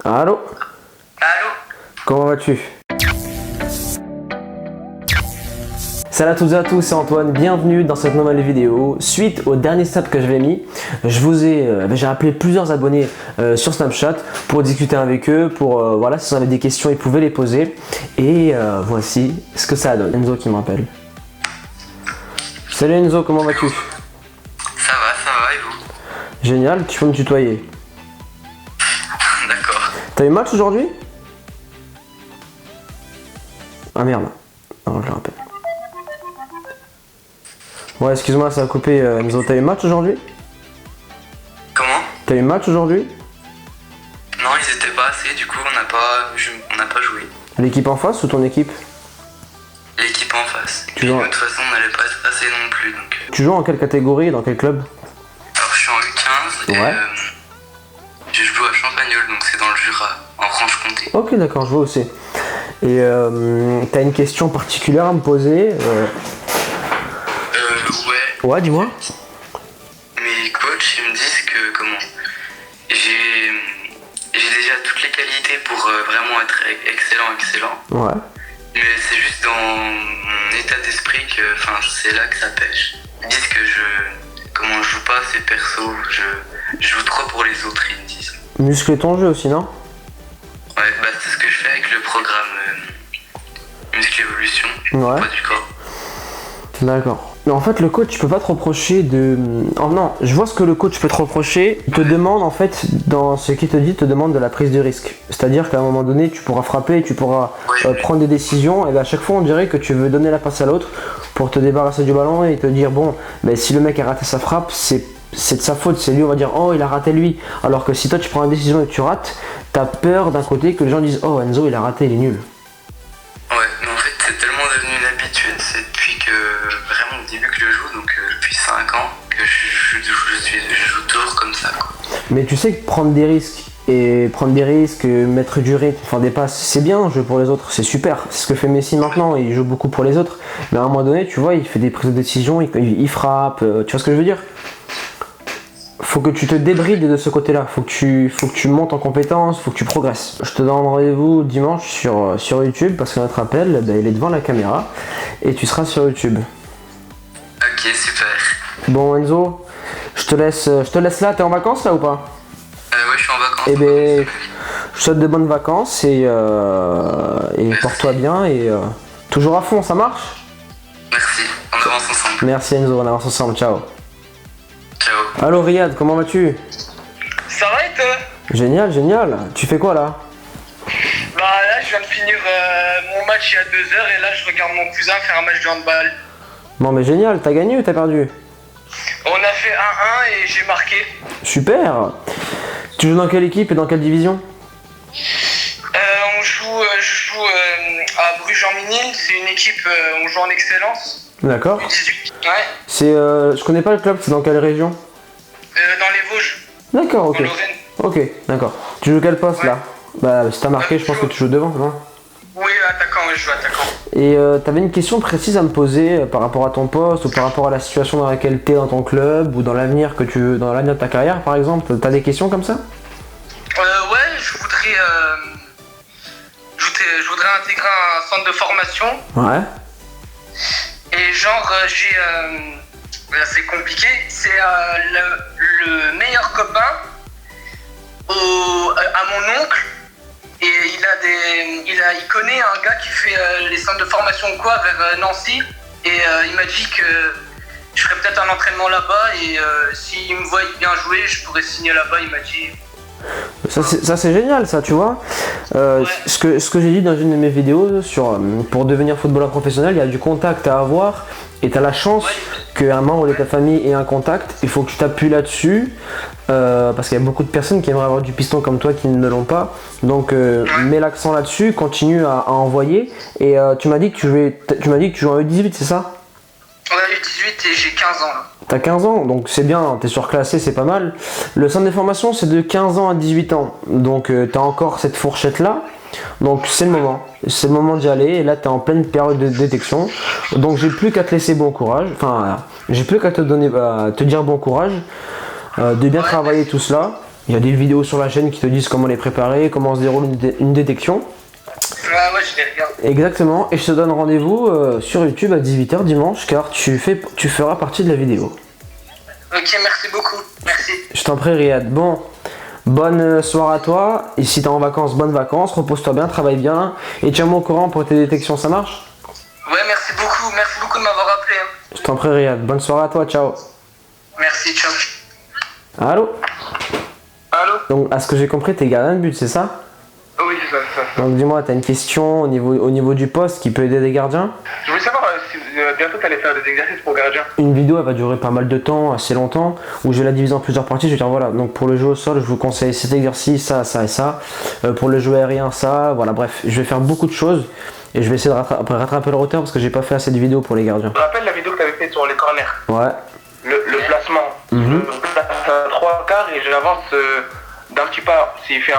Allô? Allô? Comment vas-tu? Salut à toutes et à tous, c'est Antoine, bienvenue dans cette nouvelle vidéo. Suite au dernier snap que j'avais mis, j'ai appelé plusieurs abonnés sur Snapchat pour discuter avec eux, pour voilà, si vous avez des questions, ils pouvaient les poser. Et voici ce que ça donne. Enzo qui m'appelle. Salut Enzo, comment vas-tu? Ça va, et vous? Génial, tu peux me tutoyer. D'accord. T'as eu match aujourd'hui? Ah merde, non je le rappelle. Ouais, excuse-moi, ça a coupé. Enzo, t'as eu match aujourd'hui? Comment? T'as eu match aujourd'hui? Non, ils étaient pas assez, du coup on n'a pas joué. L'équipe en face ou ton équipe? L'équipe en face. Tu Et joues- de toute façon on n'allait pas être assez non plus, donc... Tu joues en quelle catégorie, dans quel club? Alors je suis en U15 Ouais. et je joue à Champagnole, donc c'est dans le Jura, en Franche-Comté. Ok, d'accord, je vois aussi. Et t'as une question particulière à me poser? Ouais, Ouais, dis-moi. mes coachs ils me disent que j'ai déjà toutes les qualités pour vraiment être excellent. Ouais. Mais c'est juste dans mon état d'esprit que, c'est là que ça pêche. Ils disent que je joue pas assez perso, je joue trop pour les autres, ils me disent. Muscler ton jeu aussi, non? Ouais, bah c'est ce que je fais avec le programme Muscle Evolution, Ouais. poids du corps. D'accord. Mais en fait, le coach, tu peux pas te reprocher de... Oh non, je vois ce que le coach peut te reprocher. Il te demande, en fait, dans ce qu'il te dit, te demande de la prise de risque. C'est-à-dire qu'à un moment donné, tu pourras frapper, tu pourras prendre des décisions, et à chaque fois, on dirait que tu veux donner la passe à l'autre pour te débarrasser du ballon et te dire, bon, ben, si le mec a raté sa frappe, c'est de sa faute, c'est lui, on va dire, oh, il a raté lui. Alors que si toi, tu prends une décision et que tu rates, t'as peur d'un côté que les gens disent, oh, Enzo, il a raté, il est nul. Ouais, mais en fait c'est tellement devenu une habitude, c'est depuis que, vraiment au début que je joue, donc depuis 5 ans, que je joue toujours comme ça, quoi. Mais tu sais que prendre des risques, mettre du rythme, faire des passes, c'est bien, jouer pour les autres, c'est super. C'est ce que fait Messi maintenant, il joue beaucoup pour les autres. Mais à un moment donné, tu vois, il fait des prises de décision, il frappe, tu vois ce que je veux dire? Faut que tu te débrides de ce côté-là, faut que tu montes en compétence, faut que tu progresses. Je te donne rendez-vous dimanche sur YouTube parce que notre appel, ben, il est devant la caméra et tu seras sur YouTube. Ok, super. Bon Enzo, je te laisse là, t'es en vacances là ou pas? Ouais, je suis en vacances. Eh ben, je te souhaite de bonnes vacances et porte-toi bien et toujours à fond, ça marche? Merci, on avance ensemble. Merci Enzo, on avance ensemble, ciao. Ciao. Allô Riyad, comment vas-tu? Ça va et toi? Génial, génial. Tu fais quoi là? Bah là je viens de finir mon match il y a 2 heures et là je regarde mon cousin faire un match de handball. Bon mais génial, t'as gagné ou t'as perdu? On a fait 1-1 et j'ai marqué. Super. Tu joues dans quelle équipe et dans quelle division? Je joue à Bruges-en-Minil, c'est une équipe, on joue en excellence. D'accord. U18. Ouais, Je connais pas le club, c'est dans quelle région? dans les Vosges, D'accord, en ok. Lorraine. Ok, d'accord. Tu joues quel poste Ouais. là? Bah si t'as marqué, je pense que tu joues devant, non? Oui, attaquant, je joue attaquant. Et t'avais une question précise à me poser par rapport à ton poste ou par rapport à la situation dans laquelle t'es dans ton club ou dans l'avenir dans l'avenir de ta carrière par exemple. T'as des questions comme ça? Ouais, je voudrais intégrer un centre de formation. Ouais. Et genre, là c'est compliqué, c'est le meilleur copain à mon oncle. Et il connaît un gars qui fait les centres de formation ou quoi vers Nancy. Et il m'a dit que je ferais peut-être un entraînement là-bas. Et s'il me voit bien jouer, je pourrais signer là-bas, il m'a dit. Ça c'est génial ça, tu vois. Ouais. Ce que j'ai dit dans une de mes vidéos pour devenir footballeur professionnel, il y a du contact à avoir et tu as la chance qu'un membre de ta famille ait un contact. Il faut que tu t'appuies là-dessus parce qu'il y a beaucoup de personnes qui aimeraient avoir du piston comme toi qui ne l'ont pas. Donc mets l'accent là-dessus, continue à envoyer. Et tu m'as dit que tu joues en U18, c'est ça? Ouais, U18 et j'ai 15 ans là. T'as 15 ans, donc c'est bien, t'es surclassé, c'est pas mal. Le centre de formation, c'est de 15 ans à 18 ans. Donc t'as encore cette fourchette-là. Donc c'est le moment. C'est le moment d'y aller. Et là, t'es en pleine période de détection. Donc j'ai plus qu'à te laisser bon courage. Enfin, j'ai plus qu'à te dire bon courage. De bien travailler tout cela. Il y a des vidéos sur la chaîne qui te disent comment les préparer, comment se déroule une détection. Ouais, je les regarde. Exactement, et je te donne rendez-vous sur YouTube à 18h dimanche car tu feras partie de la vidéo. Ok, merci beaucoup. Merci. Je t'en prie Riyad. Bon, bonne soirée à toi, et si t'es en vacances, bonnes vacances, repose-toi bien, travaille bien, et tiens-moi au courant pour tes détections, ça marche? Ouais, merci beaucoup de m'avoir appelé. Hein. Je t'en prie Riyad, bonne soirée à toi, ciao. Merci, ciao. Allô? Allô? Donc à ce que j'ai compris, t'es gardien de but, c'est ça? Oui, c'est ça. Donc dis-moi, t'as une question au niveau du poste qui peut aider des gardiens? Je voulais savoir si bientôt tu allais faire des exercices pour gardien. Une vidéo, elle va durer pas mal de temps, assez longtemps, où je vais la diviser en plusieurs parties. Je vais dire voilà, donc pour le jeu au sol, je vous conseille cet exercice, ça, ça et ça. Pour le jeu aérien, ça, voilà, bref, je vais faire beaucoup de choses et je vais essayer de rattraper le retard parce que j'ai pas fait assez de vidéos pour les gardiens. Je me rappelle la vidéo que tu avais faite sur les corners. Ouais. Le placement. Mhm. Je place à 3 quarts et j'avance d'un petit pas s'il fait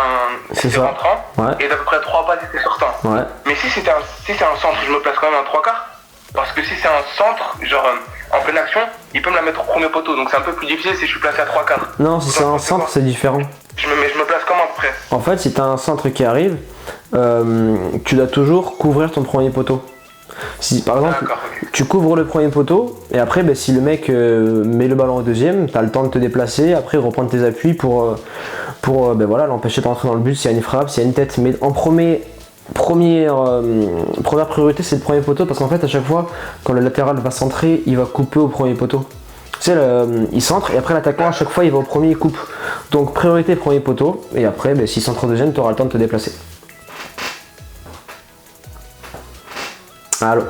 C'est c'est ça. rentrant. Ouais. Et d'à peu près 3 pas si c'est sortant. Ouais. Mais si c'est un centre, je me place quand même à 3 quarts. Parce que si c'est un centre, genre en pleine action, il peut me la mettre au premier poteau. Donc c'est un peu plus difficile si je suis placé à 3 quarts. Non, si c'est un centre, c'est différent. Je me place comment après? En fait, si t'as un centre qui arrive, tu dois toujours couvrir ton premier poteau. Si par exemple, D'accord, ok. tu couvres le premier poteau, et après, ben, si le mec met le ballon au deuxième, t'as le temps de te déplacer, après reprendre tes appuis pour ben, voilà, l'empêcher d'entrer dans le but s'il y a une frappe, s'il y a une tête. Mais en première priorité, c'est le premier poteau, parce qu'en fait, à chaque fois, quand le latéral va centrer, il va couper au premier poteau. Tu sais, il centre, et après l'attaquant, à chaque fois, il va au premier, il coupe. Donc priorité premier poteau, et après, ben, s'il centre au deuxième, tu auras le temps de te déplacer. Allô?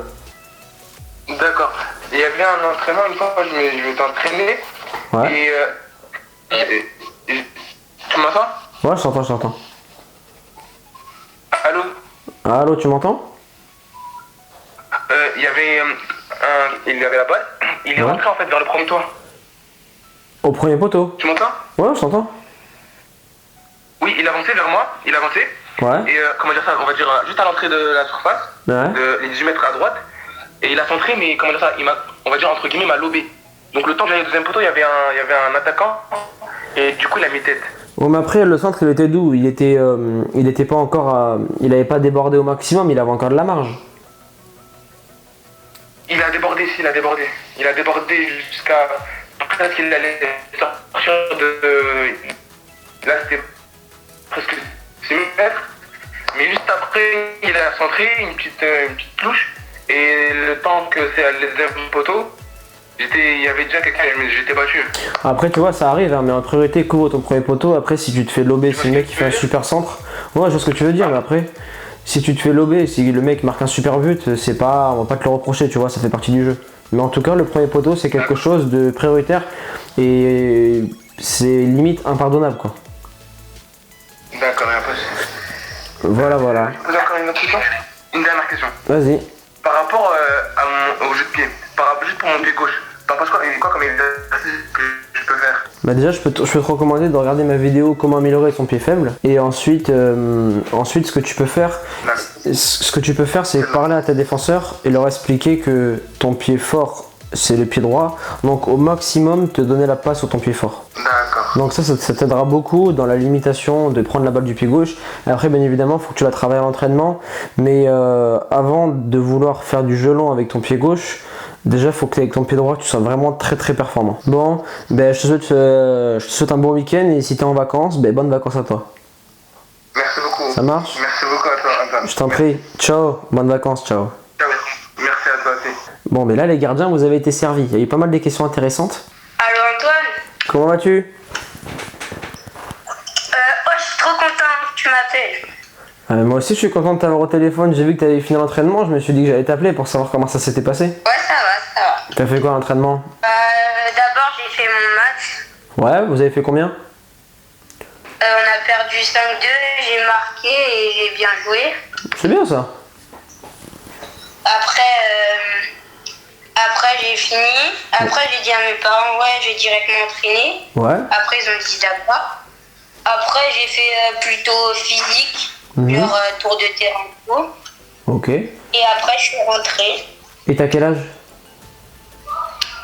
D'accord. Il y avait un entraînement, une fois, je vais t'entraîner. Ouais. Tu m'entends? Ouais, je t'entends. Allô? Allô, tu m'entends? Il y avait la balle. Il est Ouais. rentré en fait vers le premier toit. Au premier poteau? Tu m'entends? Ouais, je t'entends. Oui, il avançait vers moi. Il avançait. Ouais. Et comment dire ça? On va dire juste à l'entrée de la surface. Ouais. Les 18 mètres à droite. Et il a centré, mais comment dire ça? On va dire entre guillemets, il m'a lobé. Donc le temps que j'allais au deuxième poteau, il y avait un attaquant. Et du coup, il a mis tête. Ouais, mais après, le centre, il était doux. Il était pas encore il avait pas débordé au maximum, il avait encore de la marge. Il a débordé, il a débordé. Il a débordé jusqu'à presque qu'il allait sortir de. Là, c'était presque 6 mètres. Mais juste après, il a centré une petite louche. Et le temps que c'est à le deuxième poteau, il y avait déjà quelqu'un, j'étais battu. Après, tu vois, ça arrive, hein, mais en priorité, couvre ton premier poteau. Après, si tu te fais lober, si le mec il fait un super centre. Ouais, je vois ce que tu veux dire, mais après, si tu te fais lober, si le mec marque un super but, on va pas te le reprocher, tu vois, ça fait partie du jeu. Mais en tout cas, le premier poteau, c'est quelque chose de prioritaire et c'est limite impardonnable, quoi. D'accord, il n'y a pas de souci. Voilà. Je pose encore une autre question? Une dernière question. Vas-y. Par rapport au jeu de pied, juste pour mon pied gauche, t'en penses quoi comme exercice que je peux faire? Bah déjà, je peux te recommander de regarder ma vidéo comment améliorer son pied faible. Et ensuite, ce que tu peux faire, c'est parler à tes défenseurs et leur expliquer que ton pied fort, c'est le pied droit. Donc au maximum, te donner la passe sur ton pied fort. D'accord. Donc ça t'aidera beaucoup dans la limitation de prendre la balle du pied gauche. Et après, bien évidemment, il faut que tu la travailles à l'entraînement. Mais avant de vouloir faire du jeu long avec ton pied gauche, déjà, il faut que avec ton pied droit, tu sois vraiment très très performant. Bon, ben, je te souhaite un bon week-end et si tu es en vacances, ben, bonnes vacances à toi. Merci beaucoup. Ça marche? Merci beaucoup à toi, Antoine. Je t'en prie. Ciao, bonnes vacances, ciao. Ciao. Merci à toi aussi. Bon, mais là, les gardiens, vous avez été servis. Il y a eu pas mal de questions intéressantes. Allô Antoine? Comment vas-tu? Je suis trop content que tu m'appelles. Moi aussi, je suis content de t'avoir au téléphone. J'ai vu que tu avais fini l'entraînement. Je me suis dit que j'allais t'appeler pour savoir comment ça s'était passé. Ouais, ça va. T'as fait quoi l'entraînement? D'abord, j'ai fait mon match. Ouais, vous avez fait combien? On a perdu 5-2, j'ai marqué et j'ai bien joué. C'est bien ça. Après j'ai fini. Après, j'ai dit à mes parents, ouais, je vais directement entraîner. Ouais. Après, ils ont dit d'accord. Après, j'ai fait plutôt physique, Mhm. genre tour de terrain. Tout. Ok. Et après, je suis rentrée. Et t'as quel âge?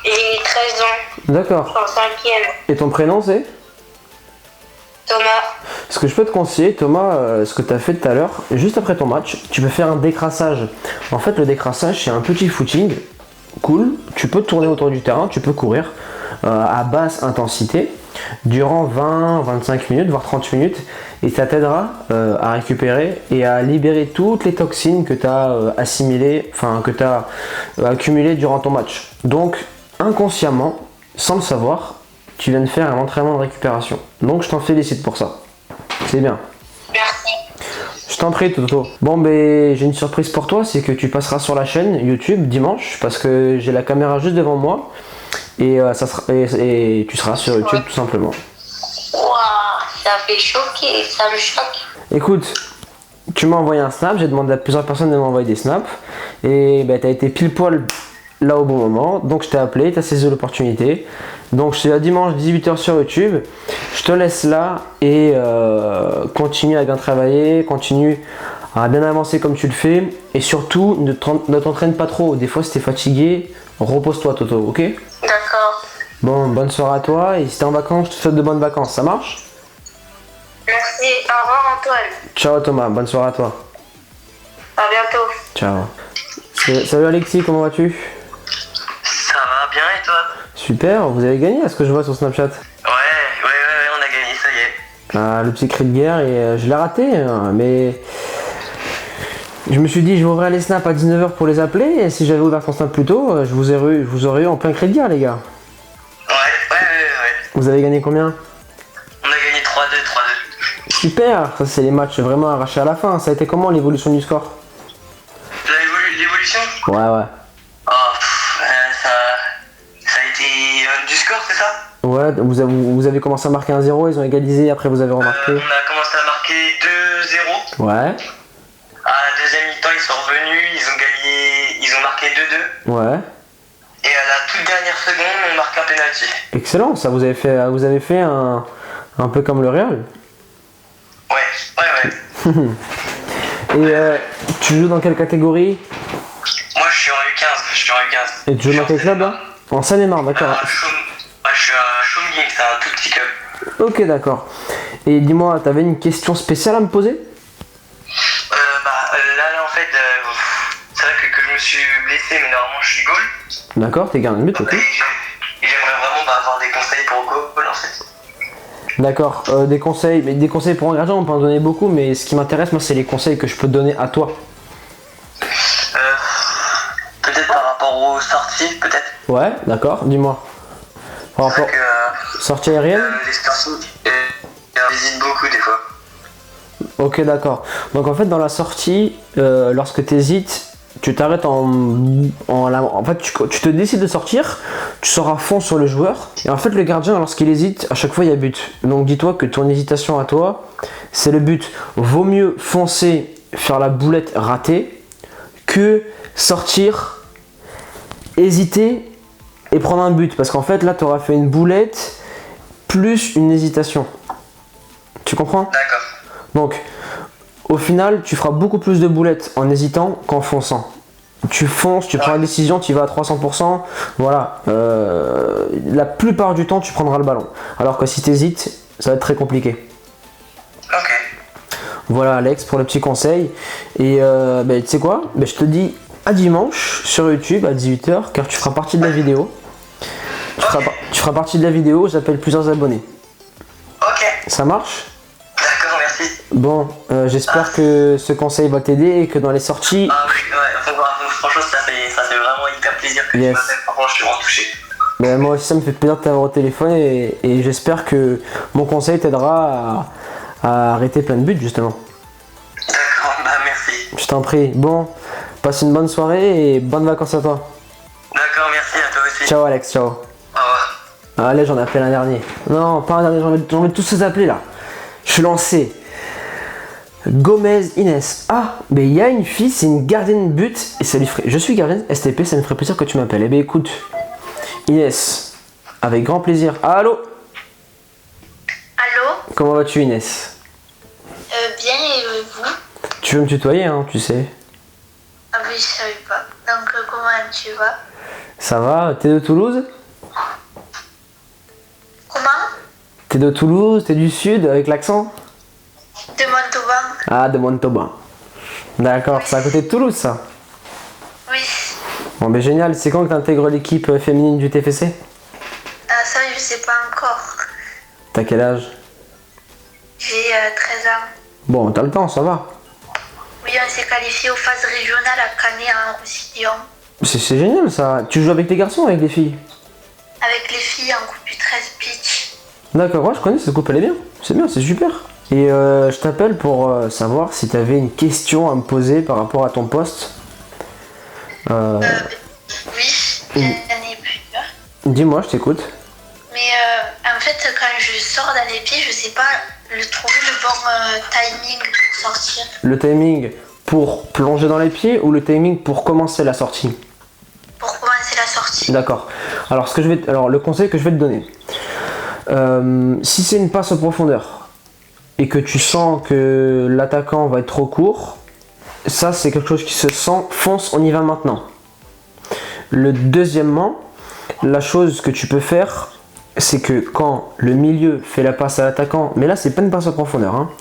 J'ai 13 ans, D'accord. je suis en 5e. Et ton prénom c'est? Thomas. Ce que je peux te conseiller, Thomas, ce que tu as fait tout à l'heure, juste après ton match, tu peux faire un décrassage. En fait, le décrassage, c'est un petit footing cool. Tu peux tourner autour du terrain, tu peux courir à basse intensité durant 20-25 minutes, voire 30 minutes. Et ça t'aidera à récupérer et à libérer toutes les toxines que tu as assimilées, enfin que tu as accumulées durant ton match. Donc, inconsciemment, sans le savoir, tu viens de faire un entraînement de récupération. Donc, je t'en félicite pour ça. C'est bien. Merci. Je t'en prie, Toto. Bon, ben, j'ai une surprise pour toi, c'est que tu passeras sur la chaîne YouTube dimanche, parce que j'ai la caméra juste devant moi, et, et tu seras sur YouTube tout simplement. Waouh, ça fait choquer, ça me choque. Écoute, tu m'as envoyé un snap, j'ai demandé à plusieurs personnes de m'envoyer des snaps, et ben, tu as été pile poil là au bon moment, donc je t'ai appelé, tu as saisi l'opportunité. Donc je te dis à dimanche 18h sur YouTube, je te laisse là et continue à bien travailler, continue à bien avancer comme tu le fais, et surtout ne t'entraîne pas trop, des fois si t'es fatigué, repose-toi Toto, ok? D'accord. Bon, bonne soirée à toi, et si t'es en vacances, je te souhaite de bonnes vacances, ça marche? Merci. Au revoir Antoine. Ciao Thomas, bonne soirée à toi. À bientôt. Ciao. Salut Alexis, comment vas-tu? Ça va bien et toi? Super, vous avez gagné à ce que je vois sur Snapchat. Ouais, on a gagné, ça y est. Ah, le petit cri de guerre, et je l'ai raté, hein, mais je me suis dit je vais ouvrir les snaps à 19h pour les appeler, et si j'avais ouvert ton snap plus tôt, je vous aurais eu en plein cri de guerre les gars. Ouais. Vous avez gagné combien? On a gagné 3-2. Super, ça c'est les matchs vraiment arrachés à la fin. Ça a été comment l'évolution du score? L'évolution? Ouais. Oh, ça a été du score, c'est ça? Ouais, vous avez commencé à marquer 1-0, ils ont égalisé, après vous avez remarqué. On a commencé à marquer 2-0. Ouais, À la deuxième mi-temps, ils sont revenus, ils ont marqué 2-2. ouais. Et à la toute dernière seconde, on marque un penalty. Excellent, ça vous avez fait un peu comme le Real. Ouais. Et tu joues dans quelle catégorie? Moi, je suis en U15. Et tu joues dans quel club là? En Seine-et-Marne, d'accord. Je suis à Chaumegué, c'est un tout petit club. Ok, d'accord. Et dis-moi, t'avais une question spéciale à me poser? Là, en fait, c'est vrai que je me suis blessé, mais normalement, je suis goal. D'accord, t'es gardien de but, ok. Et j'aimerais vraiment avoir des conseils pour goal, en fait. D'accord, des conseils pour un gardien, on peut en donner beaucoup, mais ce qui m'intéresse, moi, c'est les conseils que je peux te donner à toi. Peut-être par rapport aux sorties, peut-être. Ouais, d'accord, dis-moi. Par rapport sortie aérienne? Les sorties, j'hésite beaucoup des fois. Ok, d'accord. Donc en fait, dans la sortie, lorsque tu hésites, tu t'arrêtes en fait, tu te décides de sortir, tu sors à fond sur le joueur. Et en fait, le gardien, lorsqu'il hésite, à chaque fois, il y a but. Donc dis-toi que ton hésitation à toi, c'est le but. Vaut mieux foncer, faire la boulette ratée, que sortir, hésiter et prendre un but. Parce qu'en fait, là, tu auras fait une boulette plus une hésitation. Tu comprends? D'accord. Donc, au final, tu feras beaucoup plus de boulettes en hésitant qu'en fonçant. Tu fonces, tu prends la décision, tu y vas à 300%. Voilà. La plupart du temps, tu prendras le ballon. Alors que si tu hésites, ça va être très compliqué. Ok. Voilà, Alex, pour le petit conseil. Et tu sais quoi? Je te dis à dimanche sur YouTube à 18h, car tu feras partie de la vidéo. Tu feras partie de la vidéo, j'appelle plusieurs abonnés. Ok. Ça marche? D'accord, merci. Bon, j'espère que ce conseil va t'aider et que dans les sorties... Ah oui, ouais, franchement, ça fait vraiment hyper plaisir que tu m'appelles. Franchement, je suis vraiment touché. Moi aussi, ça me fait plaisir de t'avoir au téléphone et j'espère que mon conseil t'aidera à arrêter plein de buts, justement. D'accord, merci. Je t'en prie. Bon, passe une bonne soirée et bonnes vacances à toi. D'accord, merci à toi aussi. Ciao Alex, ciao. Au revoir. Allez, j'en appelle un dernier. Non, pas un dernier, j'en vais tous les appeler là. Je suis lancé. Gomez Inès. Ah, mais il y a une fille, c'est une gardienne de but et ça lui ferait. Je suis gardienne STP, ça me ferait plaisir que tu m'appelles. Eh bien écoute, Inès, avec grand plaisir. Allô? Allô? Comment vas-tu Inès? Bien et vous? Tu veux me tutoyer, hein, tu sais. Ah oui, je savais pas. Donc comment tu vas? Ça va? T'es de Toulouse? Comment? T'es T'es de Toulouse, t'es du sud avec l'accent? De Montauban. Ah, de Montauban. D'accord, c'est à côté de Toulouse ça. Oui. Bon ben génial, c'est quand que t'intègres l'équipe féminine du TFC? Ah, ça, je sais pas encore. T'as quel âge? J'ai 13 ans. Bon, t'as le temps, ça va. Oui, on s'est qualifié aux phases régionales à Canet en Roussillon. C'est génial ça. Tu joues avec les garçons ou avec les filles? Avec les filles en coupe du 13 pitch. D'accord, ouais, je connais, cette coupe elle est bien, c'est super. Et je t'appelle pour savoir si t'avais une question à me poser par rapport à ton poste. Oui, j'en ai plusieurs. Dis-moi, je t'écoute. Mais en fait, quand je sors dans les pieds, je sais pas trouver le bon timing pour sortir. Le timing pour plonger dans les pieds ou le timing pour commencer la sortie? Pour commencer la sortie. D'accord. Alors, le conseil que je vais te donner. Si c'est une passe en profondeur et que tu sens que l'attaquant va être trop court, ça c'est quelque chose qui se sent, fonce, on y va maintenant. Deuxièmement, la chose que tu peux faire, c'est que quand le milieu fait la passe à l'attaquant, mais là c'est pas une passe en profondeur, hein,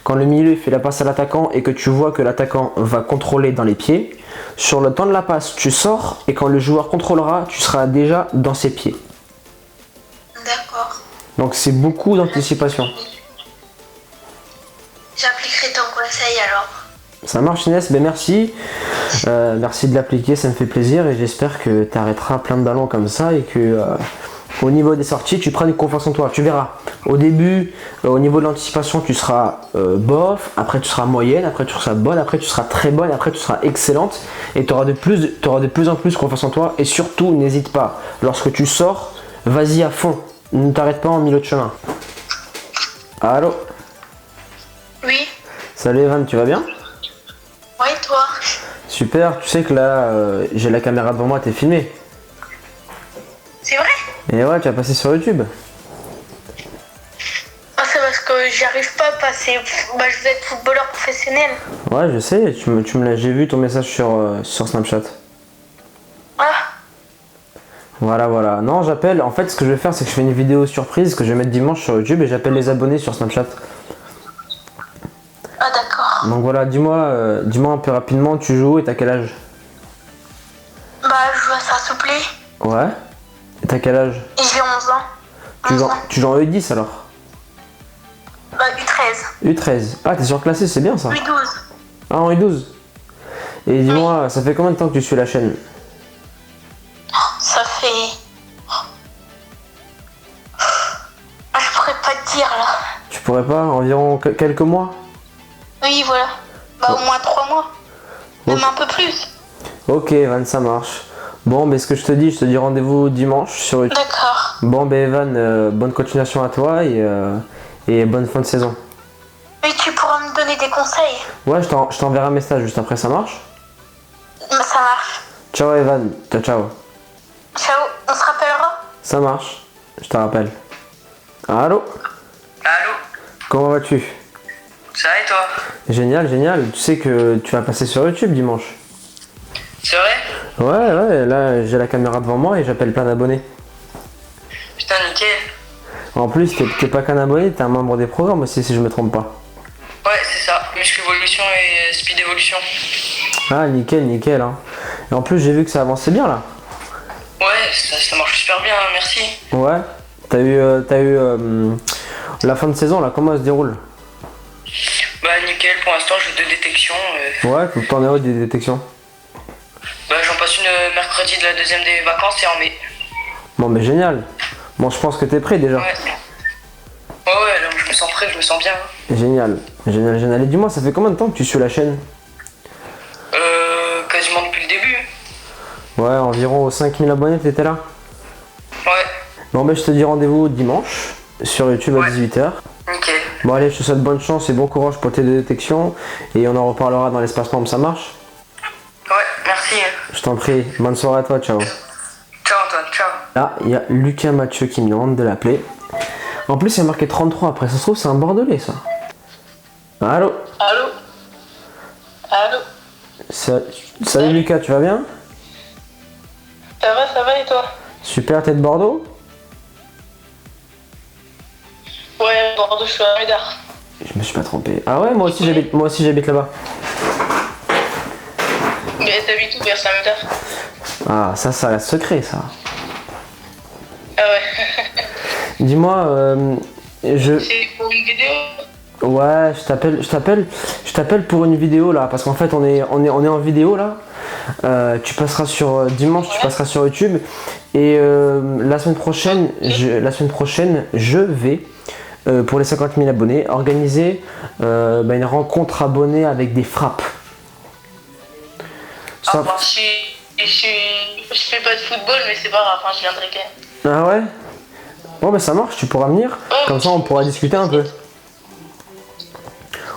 quand le milieu fait la passe à l'attaquant et que tu vois que l'attaquant va contrôler dans les pieds, sur le temps de la passe, tu sors et quand le joueur contrôlera, tu seras déjà dans ses pieds. D'accord. Donc c'est beaucoup d'anticipation. J'appliquerai ton conseil alors. Ça marche Inès, ben merci. Merci de l'appliquer, ça me fait plaisir et j'espère que tu arrêteras plein de ballons comme ça et que au niveau des sorties, tu prennes confiance en toi. Tu verras. Au début, au niveau de l'anticipation, tu seras bof, après tu seras moyenne, après tu seras bonne, après tu seras très bonne, après tu seras excellente et tu auras de plus en plus confiance en toi et surtout n'hésite pas. Lorsque tu sors, vas-y à fond. Ne t'arrête pas en milieu de chemin. Allô? Oui. Salut Evan, tu vas bien? Oui, toi. Super, tu sais que là, j'ai la caméra devant moi, t'es filmé. C'est vrai? Et ouais, tu vas passer sur YouTube. Ah, c'est parce que j'y arrive pas à passer. Bah, je veux être footballeur professionnel. Ouais, je sais, j'ai vu ton message sur Snapchat. Ah, Voilà. Non, j'appelle, en fait, ce que je vais faire, c'est que je fais une vidéo surprise que je vais mettre dimanche sur YouTube et j'appelle les abonnés sur Snapchat. ah d'accord. Donc voilà, dis-moi un peu rapidement, tu joues et t'as quel âge? Bah, je joue à Saint-Souplé Ouais. Et t'as quel âge? et j'ai 11 ans. Tu 11 joues, ans. tu joues en E10 alors? Bah, U13. U13. Ah, t'es surclassé, c'est bien ça. U12. Ah, en U12. Et dis-moi, ça fait combien de temps que tu suis la chaîne? Ça fait... Ah, je pourrais pas te dire, là. Tu pourrais pas? Environ quelques mois? Oui, voilà. Bah, au moins 3 mois. Même un peu plus. Ok, Evan, ça marche. Bon, ben ce que je te dis rendez-vous dimanche sur YouTube. D'accord. Bon, ben Evan, bonne continuation à toi et bonne fin de saison. Mais tu pourras me donner des conseils. Ouais, je t'enverrai un message juste après, ça marche? Bah, ça marche. Ciao Evan, ciao. Ciao, on se rappellera? Ça marche, je te rappelle. Allô? Allô? Comment vas-tu? Ça va et toi? Génial, tu sais que tu vas passer sur YouTube dimanche. C'est vrai? Ouais, là j'ai la caméra devant moi et j'appelle plein d'abonnés. Putain, nickel. En plus, t'es pas qu'un abonné, t'es un membre des programmes aussi si je me trompe pas. Ouais, c'est ça. Muscle Evolution et Speed Evolution. Ah, nickel, hein. Et en plus, j'ai vu que ça avançait bien là. Ouais, ça marche super bien, merci. Ouais, t'as eu la fin de saison là, comment elle se déroule? Bah nickel, pour l'instant j'ai 2 détections. Ouais, t'en es où des détections? Bah j'en passe une mercredi de la deuxième des vacances et en mai. Bon, mais génial. Bon, je pense que t'es prêt déjà. Ouais, là je me sens prêt, je me sens bien. Génial. Et dis-moi, ça fait combien de temps que tu suis la chaîne? Quasiment depuis le début. Ouais, environ aux 5000 abonnés, t'étais là? Ouais, Bon, ben je te dis rendez-vous dimanche sur YouTube à 18h. nickel. Bon, allez, je te souhaite bonne chance et bon courage pour tes 2 détections et on en reparlera dans l'espace membre, ça marche? Ouais, merci. Je t'en prie, bonne soirée à toi, ciao. Ciao Antoine, ciao. Là, il y a Lucas Mathieu qui me demande de l'appeler. En plus, il y a marqué 33 après, ça se trouve, c'est un Bordelais ça. Allô? Allô? Salut Lucas, tu vas bien? Ça va et toi? Super, t'es de Bordeaux? Ouais, bord de Saint-Médard. Je me suis pas trompé. Ah ouais, moi aussi j'habite là-bas. Mais t'habites où vers Saint-Médard? Ah, ça reste secret, ça. Ah ouais. Dis-moi, C'est pour une vidéo? Ouais, je t'appelle pour une vidéo là, parce qu'en fait on est en vidéo là. Tu passeras sur dimanche, tu passeras sur YouTube et la semaine prochaine, je vais pour les 50 000 abonnés organiser une rencontre abonnée avec des frappes. Ah, moi, je fais pas de football, mais c'est pas grave, hein, je viendrai quand même. Ah ouais? Bon bah ça marche, tu pourras venir. Comme ça on pourra discuter un peu.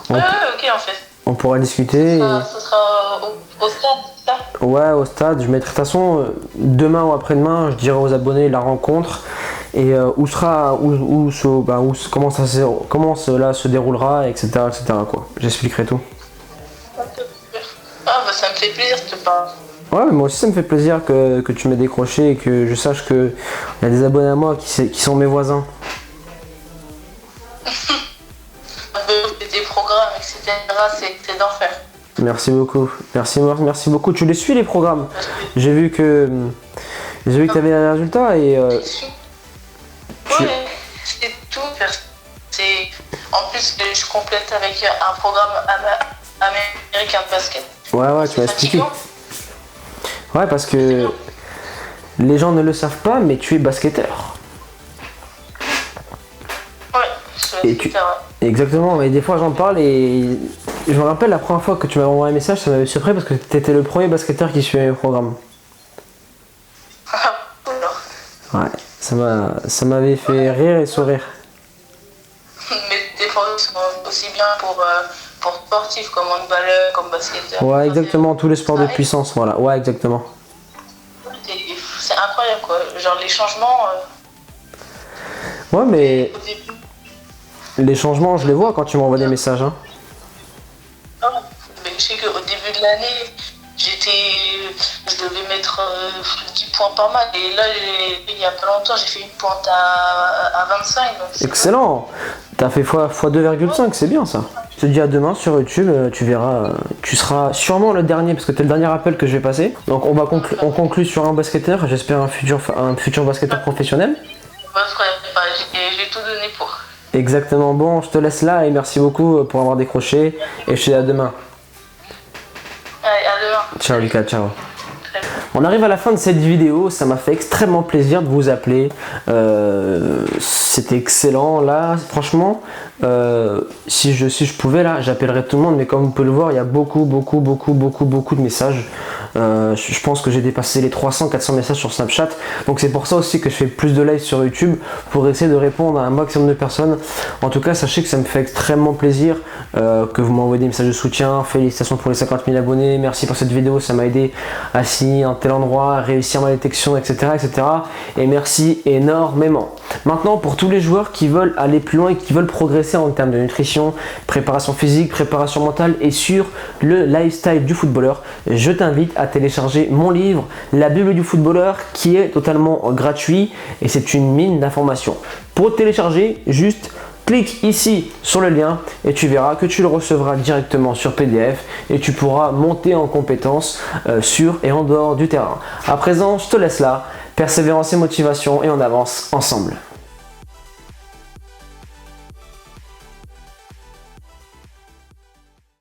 Ouais, ok en fait. On pourra discuter. Ce sera au stade, c'est ça? Ouais, au stade. Je mettrai de toute façon demain ou après-demain, je dirai aux abonnés la rencontre et comment cela se déroulera, etc. quoi. J'expliquerai tout. Ah bah ça me fait plaisir de te parler. Ouais, mais moi aussi ça me fait plaisir que tu m'aies décroché et que je sache qu'il y a des abonnés à moi qui sont mes voisins. Des programmes, etc. C'est d'enfer. Merci beaucoup. Merci beaucoup. Tu les suis les programmes? J'ai vu que tu avais les résultats et Ouais, c'est tout. En plus, je complète avec un programme américain de basket. Ouais, tu m'as expliqué. Fatigant. Ouais, parce que les gens ne le savent pas, mais tu es basketteur. Ouais, je Et suis basketteur, ouais. Exactement, et des fois j'en parle et je me rappelle la première fois que tu m'avais envoyé un message, ça m'avait surpris parce que tu étais le premier basketteur qui suivait le programme. Ouais, ça m'avait fait rire et sourire. Mais des programmes sont aussi bien pour sportifs comme handballeur, comme basketteur. Ouais, exactement, tous les sports de puissance, voilà. Ouais, exactement. C'est incroyable quoi, genre les changements. Ouais, mais Au début, les changements, je les vois quand tu m'envoies des messages. Hein. mais je sais qu'au début de l'année, je devais mettre 10 points par match. Et là, il y a pas longtemps, j'ai fait une pointe à 25. Donc Excellent. T'as fait x 2,5, c'est bien ça. Je te dis à demain sur YouTube, tu verras, tu seras sûrement le dernier, parce que t'es le dernier appel que je vais passer. Donc on conclut sur un basketteur, j'espère un futur basketteur professionnel. J'ai tout donné pour. Exactement, bon, je te laisse là et merci beaucoup pour avoir décroché et je te dis à demain. Allez, à demain. Ciao Lucas, ciao. On arrive à la fin de cette vidéo, ça m'a fait extrêmement plaisir de vous appeler, c'était excellent là, franchement, si je pouvais là, j'appellerais tout le monde, mais comme vous pouvez le voir, il y a beaucoup de messages. Je pense que j'ai dépassé les 300-400 messages sur Snapchat, donc c'est pour ça aussi que je fais plus de live sur YouTube pour essayer de répondre à un maximum de personnes. En tout cas, sachez que ça me fait extrêmement plaisir que vous m'envoyez des messages de soutien. Félicitations pour les 50 000 abonnés, merci pour cette vidéo, ça m'a aidé à signer un tel endroit, à réussir ma détection, etc. Et merci énormément. Maintenant, pour tous les joueurs qui veulent aller plus loin et qui veulent progresser en termes de nutrition, préparation physique, préparation mentale et sur le lifestyle du footballeur, je t'invite à télécharger mon livre La Bible du footballeur qui est totalement gratuit et c'est une mine d'informations. Pour télécharger, juste clique ici sur le lien et tu verras que tu le recevras directement sur PDF et tu pourras monter en compétences sur et en dehors du terrain. À présent, je te laisse là. Persévérance et motivation et on avance ensemble.